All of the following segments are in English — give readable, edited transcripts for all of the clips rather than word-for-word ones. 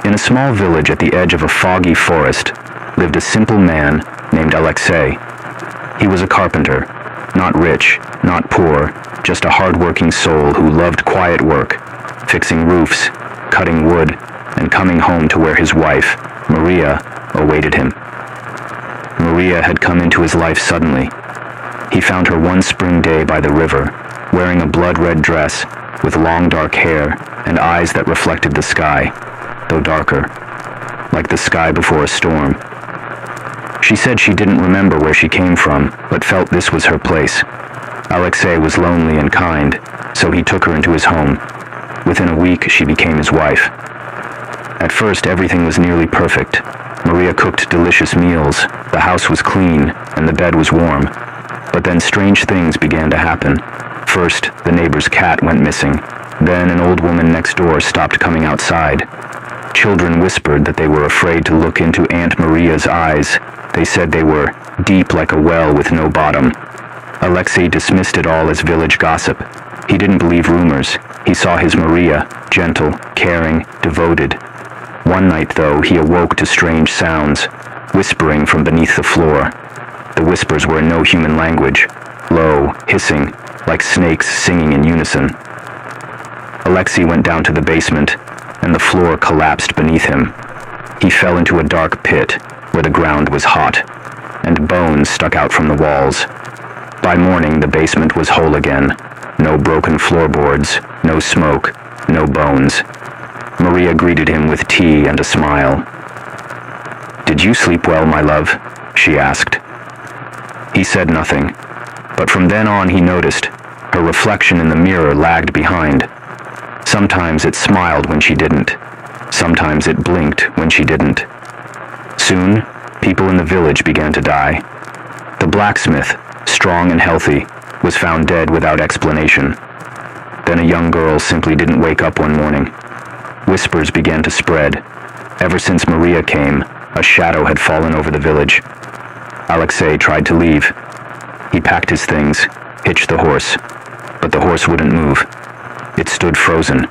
In a small village at the edge of a foggy forest lived a simple man named Alexei. He was a carpenter, not rich, not poor, just a hard-working soul who loved quiet work, fixing roofs, cutting wood, and coming home to where his wife, Maria, awaited him. Maria had come into his life suddenly. He found her one spring day by the river, wearing a blood-red dress with long dark hair and eyes that reflected the sky, though darker, like the sky before a storm. She said she didn't remember where she came from, but felt this was her place. Alexei was lonely and kind, so he took her into his home. Within a week, she became his wife. At first, everything was nearly perfect. Maria cooked delicious meals, the house was clean, and the bed was warm. But then strange things began to happen. First, the neighbor's cat went missing. Then an old woman next door stopped coming outside. Children whispered that they were afraid to look into Aunt Maria's eyes. They said they were deep like a well with no bottom. Alexei dismissed it all as village gossip. He didn't believe rumors. He saw his Maria, gentle, caring, devoted. One night, though, he awoke to strange sounds, whispering from beneath the floor. The whispers were in no human language, low, hissing, like snakes singing in unison. Alexei went down to the basement, and the floor collapsed beneath him. He fell into a dark pit where the ground was hot, and bones stuck out from the walls. By morning, the basement was whole again. No broken floorboards, no smoke, no bones. Maria greeted him with tea and a smile. "Did you sleep well, my love?" she asked. He said nothing, but from then on he noticed her reflection in the mirror lagged behind. Sometimes it smiled when she didn't. Sometimes it blinked when she didn't. Soon, people in the village began to die. The blacksmith, strong and healthy, was found dead without explanation. Then a young girl simply didn't wake up one morning. Whispers began to spread. Ever since Maria came, a shadow had fallen over the village. Alexei tried to leave. He packed his things, hitched the horse, but the horse wouldn't move. It stood frozen.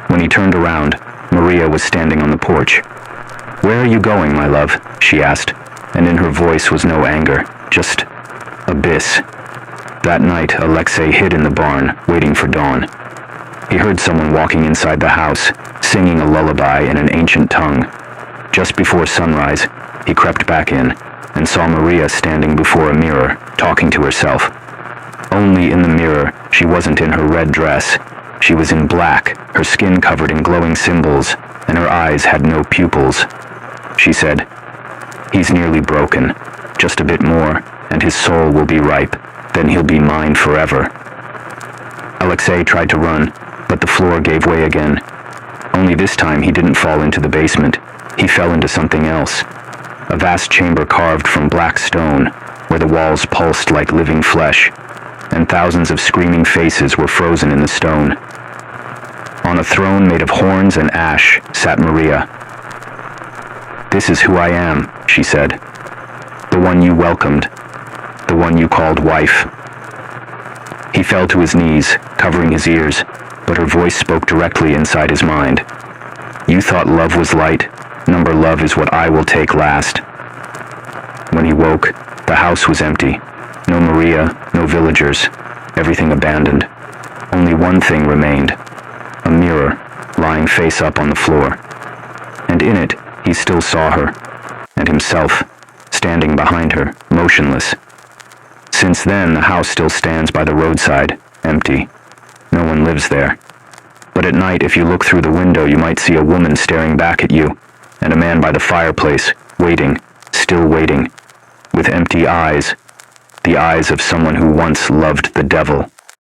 When he turned around, Maria was standing on the porch. "Where are you going, my love?" she asked, and in her voice was no anger, just abyss. That night, Alexei hid in the barn, waiting for dawn. He heard someone walking inside the house, singing a lullaby in an ancient tongue. Just before sunrise, he crept back in and saw Maria standing before a mirror, talking to herself. Only in the mirror, she wasn't in her red dress. She was in black, her skin covered in glowing symbols, and her eyes had no pupils. She said, "He's nearly broken. Just a bit more, and his soul will be ripe. Then he'll be mine forever." Alexei tried to run, but the floor gave way again. Only this time he didn't fall into the basement. He fell into something else. A vast chamber carved from black stone, where the walls pulsed like living flesh, and thousands of screaming faces were frozen in the stone. On a throne made of horns and ash sat Maria. "This is who I am," she said. "The one you welcomed, the one you called wife." He fell to his knees, covering his ears, but her voice spoke directly inside his mind. "You thought love was light. Number love is what I will take last." When he woke, the house was empty. No Maria, no villagers, everything abandoned. Only one thing remained, a mirror lying face up on the floor. And in it, he still saw her, and himself, standing behind her, motionless. Since then, the house still stands by the roadside, empty. No one lives there. But at night, if you look through the window, you might see a woman staring back at you, and a man by the fireplace, waiting, still waiting, with empty eyes, the eyes of someone who once loved the devil.